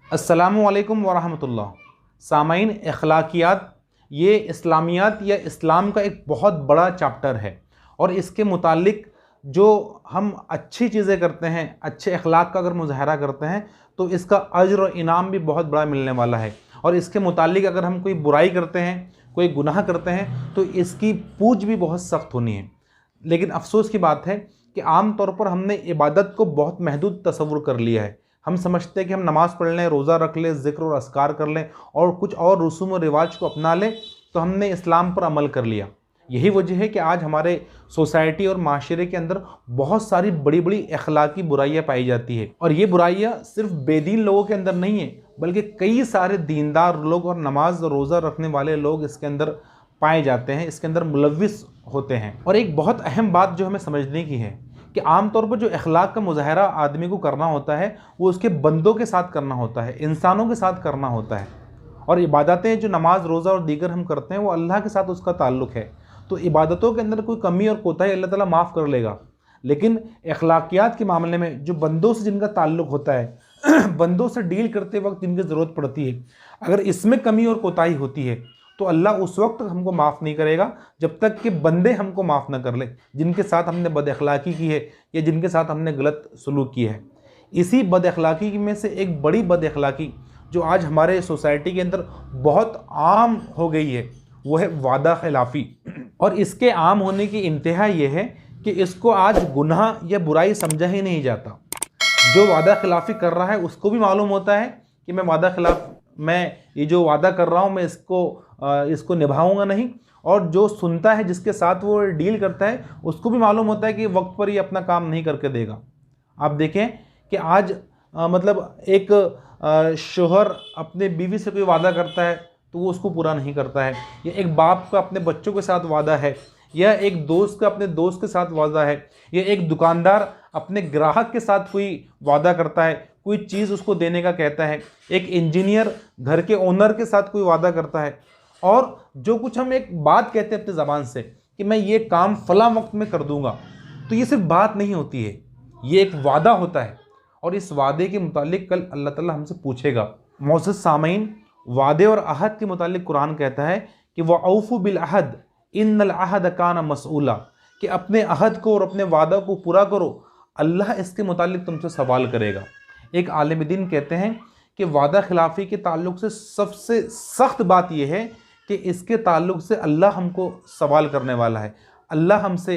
अस्सलामुअलैकुम वरहमतुल्लाह। सामाईन, अखलाकियात ये इस्लामियात या इस्लाम का एक बहुत बड़ा चैप्टर है और इसके मुतालिक जो हम अच्छी चीज़ें करते हैं, अच्छे अखलाक का अगर मुजाहरा करते हैं तो इसका अज्र और इनाम भी बहुत बड़ा मिलने वाला है। और इसके मुतालिक अगर हम कोई बुराई करते हैं, कोई गुनाह करते हैं तो इसकी पूछ भी बहुत सख्त होनी है। लेकिन अफसोस की बात है कि आम तौर पर हमने इबादत को बहुत महदूद तसव्वुर कर लिया है। हम समझते हैं कि हम नमाज़ पढ़ लें, रोज़ा रख लें, ज़िक्र और अस्कार कर लें और कुछ और रसूम और रिवाज को अपना लें तो हमने इस्लाम पर अमल कर लिया। यही वजह है कि आज हमारे सोसाइटी और माशरे के अंदर बहुत सारी बड़ी बड़ी अखलाकी बुराइयाँ पाई जाती है। और ये बुराइयाँ सिर्फ बेदीन लोगों के अंदर नहीं है, बल्कि कई सारे दीनदार लोग और नमाज और रोज़ा रखने वाले लोग इसके अंदर पाए जाते हैं, इसके अंदर मुलव्विस होते हैं। और एक बहुत अहम बात जो हमें समझने की है कि आम तौर पर जो अखलाक का मुजाहरा आदमी को करना होता है वो उसके बंदों के साथ करना होता है, इंसानों के साथ करना होता है। और इबादतें जो नमाज, रोज़ा और दीगर हम करते हैं वो अल्लाह के साथ उसका ताल्लुक़ है। तो इबादतों के अंदर कोई कमी और कोताही अल्लाह ताला माफ़ कर लेगा। लेकिन अखलाकियात के मामले में जो बंदों से जिनका ताल्लुक़ होता है बंदों से डील करते वक्त जिनकी ज़रूरत पड़ती है, अगर इसमें कमी और कोताही होती है तो अल्लाह उस वक्त हमको माफ़ नहीं करेगा जब तक कि बंदे हमको माफ़ ना कर ले, जिनके साथ हमने बद अखलाकी की है या जिनके साथ हमने गलत सलूक किया है। इसी बद अखलाकी में से एक बड़ी बद अखलाकी जो आज हमारे सोसाइटी के अंदर बहुत आम हो गई है वो है वादा खिलाफ़ी। और इसके आम होने की इंतहा ये है कि इसको आज गुनाह या बुराई समझा ही नहीं जाता। जो वादा खिलाफ़ी कर रहा है उसको भी मालूम होता है कि मैं ये जो वादा कर रहा हूँ मैं इसको निभाऊंगा नहीं। और जो सुनता है, जिसके साथ वो डील करता है, उसको भी मालूम होता है कि वक्त पर ये अपना काम नहीं करके देगा। आप देखें कि आज मतलब एक शोहर अपने बीवी से कोई वादा करता है तो वो उसको पूरा नहीं करता है, या एक बाप का अपने बच्चों के साथ वादा है, या एक दोस्त का अपने दोस्त के साथ वादा है, या एक दुकानदार अपने ग्राहक के साथ कोई वादा करता है, कोई चीज़ उसको देने का कहता है, एक इंजीनियर घर के ओनर के साथ कोई वादा करता है। और जो कुछ हम एक बात कहते हैं अपनी ज़बान से कि मैं ये काम फ़लाँ वक्त में कर दूंगा, तो ये सिर्फ बात नहीं होती है, ये एक वादा होता है। और इस वादे के मुतालिक कल अल्लाह ताला हमसे पूछेगा। मौजूद सामीन, वादे और अहद के मुतालिक कुरान कहता है कि वह औफ़ु बिल अहद इन्नल अहद काना मसऊला, कि अपने अहद को और अपने वादा को पूरा करो, अल्लाह इसके मुतालिक तुमसे सवाल करेगा। एक आलिम दीन कहते हैं कि वादा खिलाफ़ी के ताल्लुक़ से सबसे सख्त बात यह है कि इसके ताल्लुक़ से अल्लाह हमको सवाल करने वाला है, अल्लाह हमसे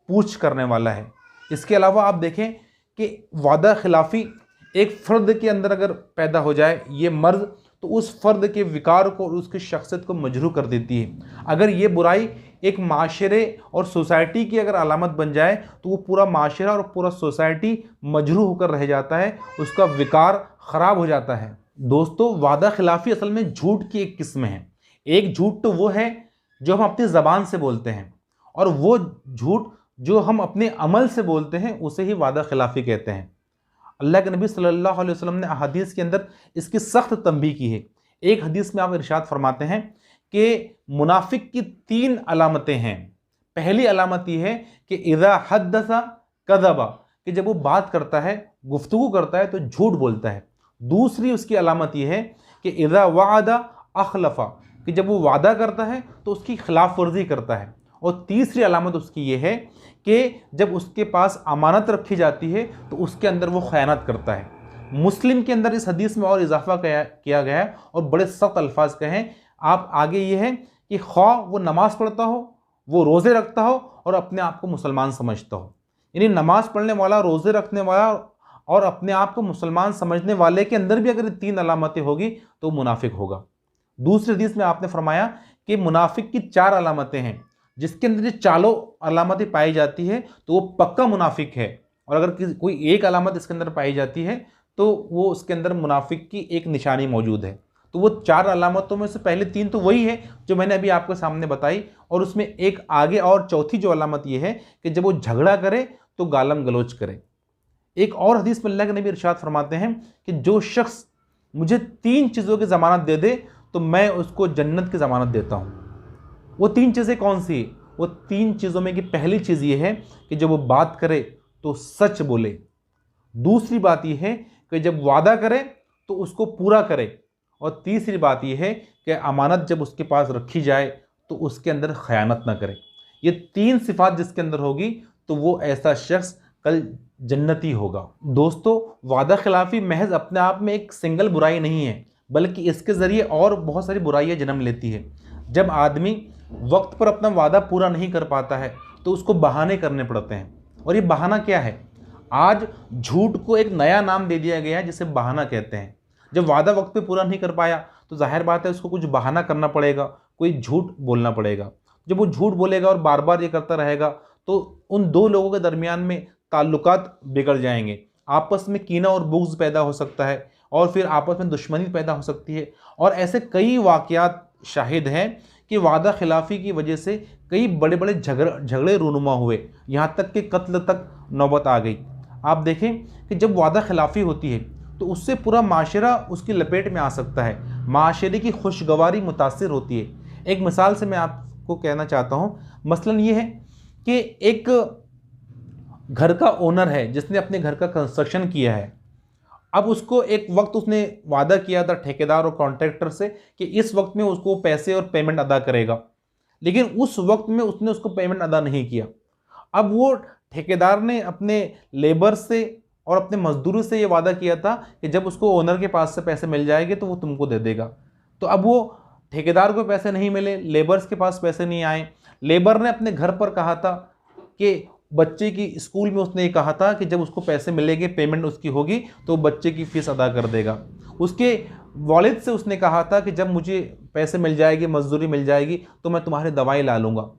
पूछ करने वाला है। इसके अलावा आप देखें कि वादा खिलाफ़ी एक फ़र्द के अंदर अगर पैदा हो जाए, ये मर्ज़, तो उस फ़र्द के विकार को और उसकी शख्सियत को मजरूह कर देती है। अगर ये बुराई एक माशरे और सोसाइटी की अगर अलामत बन जाए तो वो पूरा माशरा और पूरा सोसाइटी मजरूह होकर रह जाता है, उसका विकार ख़राब हो जाता है। दोस्तों, वादा खिलाफ़ी असल में झूठ की एक किस्म है। एक झूठ तो वो है जो हम अपनी ज़बान से बोलते हैं, और वो झूठ जो हम अपने अमल से बोलते हैं उसे ही वादा खिलाफ़ी कहते हैं। अल्लाह के नबी सल्लल्लाहु अलैहि वसल्लम ने हदीस के अंदर इसकी सख्त तंबीह की है। एक हदीस में आप इरशाद फरमाते हैं कि मुनाफिक की 3 अलामतें हैं। पहली अलामत यह है कि इज़ा हद्दसा कज़बा, कि जब वो बात करता है, गुफ्तगू करता है तो झूठ बोलता है। दूसरी उसकी अलामत यह है कि इज़ा वादा अखलफा, कि जब वो वादा करता है तो उसकी खिलाफ वर्जी करता है। और तीसरी अलामत उसकी ये है कि जब उसके पास अमानत रखी जाती है तो उसके अंदर वो ख़यानत करता है। मुस्लिम के अंदर इस हदीस में और इजाफा किया गया है और बड़े सख्त अल्फाज कहे हैं। आप आगे ये है कि ख्वाह वो नमाज़ पढ़ता हो, वो रोज़े रखता हो और अपने आप को मुसलमान समझता हो। यानी नमाज़ पढ़ने वाला, रोज़े रखने वाला और अपने आप को मुसलमान समझने वाले के अंदर भी अगर 3 अलामतें होगी तो मुनाफिक होगा। दूसरे हदीस में आपने फरमाया कि मुनाफिक की 4 अलामतें हैं, जिसके अंदर ये चारों अलामतें पाई जाती है तो वो पक्का मुनाफिक है। और अगर कोई एक अलामत इसके अंदर पाई जाती है तो वो उसके अंदर मुनाफिक की एक निशानी मौजूद है। तो वो 4 अलामतों में से पहले 3 तो वही है जो मैंने अभी आपके सामने बताई, और उसमें एक आगे और चौथी जो अलामत ये है कि जब वो झगड़ा करे तो गालम गलोच करे। एक और हदीस में अल्लाह के नबी इरशाद फरमाते हैं कि जो शख्स मुझे 3 चीज़ों की ज़मानत दे दे तो मैं उसको जन्नत की ज़मानत देता हूँ। वो 3 चीज़ें कौन सी? वो 3 चीज़ों में की पहली चीज़ ये है कि जब वो बात करे तो सच बोले। दूसरी बात ये है कि जब वादा करे तो उसको पूरा करे। और तीसरी बात यह है कि अमानत जब उसके पास रखी जाए तो उसके अंदर खयानत ना करे। ये 3 सिफात जिसके अंदर होगी तो वो ऐसा शख्स कल जन्नती होगा। दोस्तों, वादा खिलाफी महज अपने आप में एक सिंगल बुराई नहीं है, बल्कि इसके ज़रिए और बहुत सारी बुराइयाँ जन्म लेती है। जब आदमी वक्त पर अपना वादा पूरा नहीं कर पाता है तो उसको बहाने करने पड़ते हैं। और ये बहाना क्या है? आज झूठ को एक नया नाम दे दिया गया है जिसे बहाना कहते हैं। जब वादा वक्त पे पूरा नहीं कर पाया तो जाहिर बात है उसको कुछ बहाना करना पड़ेगा, कोई झूठ बोलना पड़ेगा। जब वो झूठ बोलेगा और बार बार ये करता रहेगा तो उन 2 लोगों के दरमियान में ताल्लुकात बिगड़ जाएंगे, आपस में कीना और बुग़्ज़ पैदा हो सकता है और फिर आपस में दुश्मनी पैदा हो सकती है। और ऐसे कई वाक़यात शाहिद हैं कि वादा खिलाफ़ी की वजह से कई बड़े बड़े झगड़े रूनुमा हुए, यहाँ तक कि कत्ल तक नौबत आ गई। आप देखें कि जब वादा खिलाफ़ी होती है तो उससे पूरा माशरा उसकी लपेट में आ सकता है, माशरे की खुशगवारी मुतासिर होती है। एक मिसाल से मैं आपको कहना चाहता हूँ, मसलन ये है कि एक घर का ओनर है जिसने अपने घर का कंस्ट्रक्शन किया है। अब उसको एक वक्त उसने वादा किया था ठेकेदार और कॉन्ट्रैक्टर से कि इस वक्त में उसको पैसे और पेमेंट अदा करेगा, लेकिन उस वक्त में उसने उसको पेमेंट अदा नहीं किया। अब वो ठेकेदार ने अपने लेबर से और अपने मजदूरों से ये वादा किया था कि जब उसको ओनर के पास से पैसे मिल जाएंगे तो वो तुमको दे देगा। तो अब वो ठेकेदार को पैसे नहीं मिले, लेबर्स के पास पैसे नहीं आए। लेबर ने अपने घर पर कहा था कि बच्चे की स्कूल में उसने ये कहा था कि जब उसको पैसे मिलेंगे, पेमेंट उसकी होगी तो बच्चे की फ़ीस अदा कर देगा। उसके वालिद से उसने कहा था कि जब मुझे पैसे मिल जाएगी, मजदूरी मिल जाएगी तो मैं तुम्हारी दवाई ला लूँगा।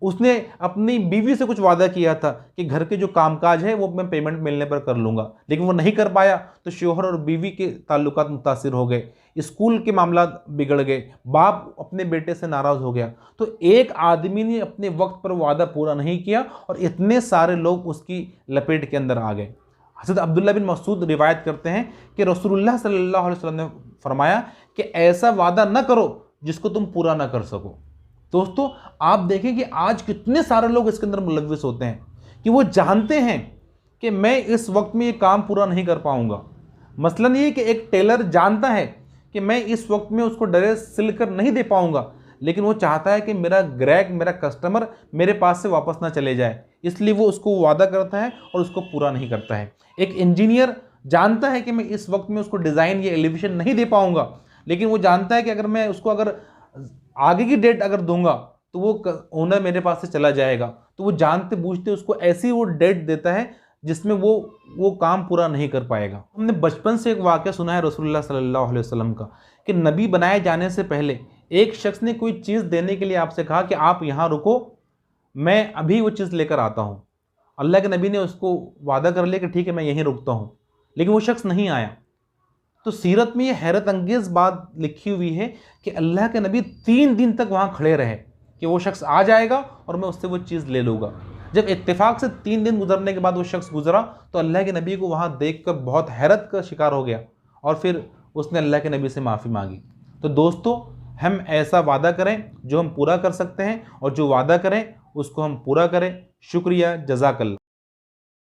उसने अपनी बीवी से कुछ वादा किया था कि घर के जो कामकाज है वो मैं पेमेंट मिलने पर कर लूँगा, लेकिन वो नहीं कर पाया तो शोहर और बीवी के ताल्लुकात मुतासिर हो गए, स्कूल के मामला बिगड़ गए, बाप अपने बेटे से नाराज़ हो गया। तो एक आदमी ने अपने वक्त पर वादा पूरा नहीं किया और इतने सारे लोग उसकी लपेट के अंदर आ गए। हज़रत अब्दुल्ला बिन मसूद रिवायत करते हैं कि रसूलुल्लाह सल्लल्लाहु अलैहि वसल्लम ने फरमाया कि ऐसा वादा न करो जिसको तुम पूरा ना कर सको। दोस्तों, आप देखें कि आज कितने सारे लोग इसके अंदर मुलव्विस होते हैं कि वो जानते हैं कि मैं इस वक्त में ये काम पूरा नहीं कर पाऊंगा। मसलन ये कि एक टेलर जानता है कि मैं इस वक्त में उसको ड्रेस सिल कर नहीं दे पाऊंगा, लेकिन वो चाहता है कि मेरा ग्राहक, मेरा कस्टमर मेरे पास से वापस ना चले जाए, इसलिए वो उसको वादा करता है और उसको पूरा नहीं करता है। एक इंजीनियर जानता है कि मैं इस वक्त में उसको डिज़ाइन या एलिवेशन नहीं दे पाऊंगा, लेकिन वो जानता है कि अगर मैं उसको अगर आगे की डेट अगर दूंगा तो वो ओनर मेरे पास से चला जाएगा, तो वो जानते बूझते उसको ऐसी वो डेट देता है जिसमें वो काम पूरा नहीं कर पाएगा। हमने बचपन से एक वाक़या सुना है रसूलुल्लाह सल्लल्लाहु अलैहि वसल्लम का कि नबी बनाए जाने से पहले एक शख्स ने कोई चीज़ देने के लिए आपसे कहा कि आप यहाँ रुको, मैं अभी वो चीज़ लेकर आता हूँ। अल्लाह के नबी ने उसको वादा कर लिया कि ठीक है मैं यहीं रुकता हूँ, लेकिन वो शख्स नहीं आया। तो सीरत में ये हैरत अंगेज़ बात लिखी हुई है कि अल्लाह के नबी 3 दिन तक वहाँ खड़े रहे कि वो शख्स आ जाएगा और मैं उससे वो चीज़ ले लूँगा। जब इत्तेफाक से 3 दिन गुजरने के बाद वो शख्स गुजरा तो अल्लाह के नबी को वहाँ देखकर बहुत हैरत का शिकार हो गया और फिर उसने अल्लाह के नबी से माफ़ी मांगी। तो दोस्तों, हम ऐसा वादा करें जो हम पूरा कर सकते हैं और जो वादा करें उसको हम पूरा करें। शुक्रिया, जज़ाकल्लाह।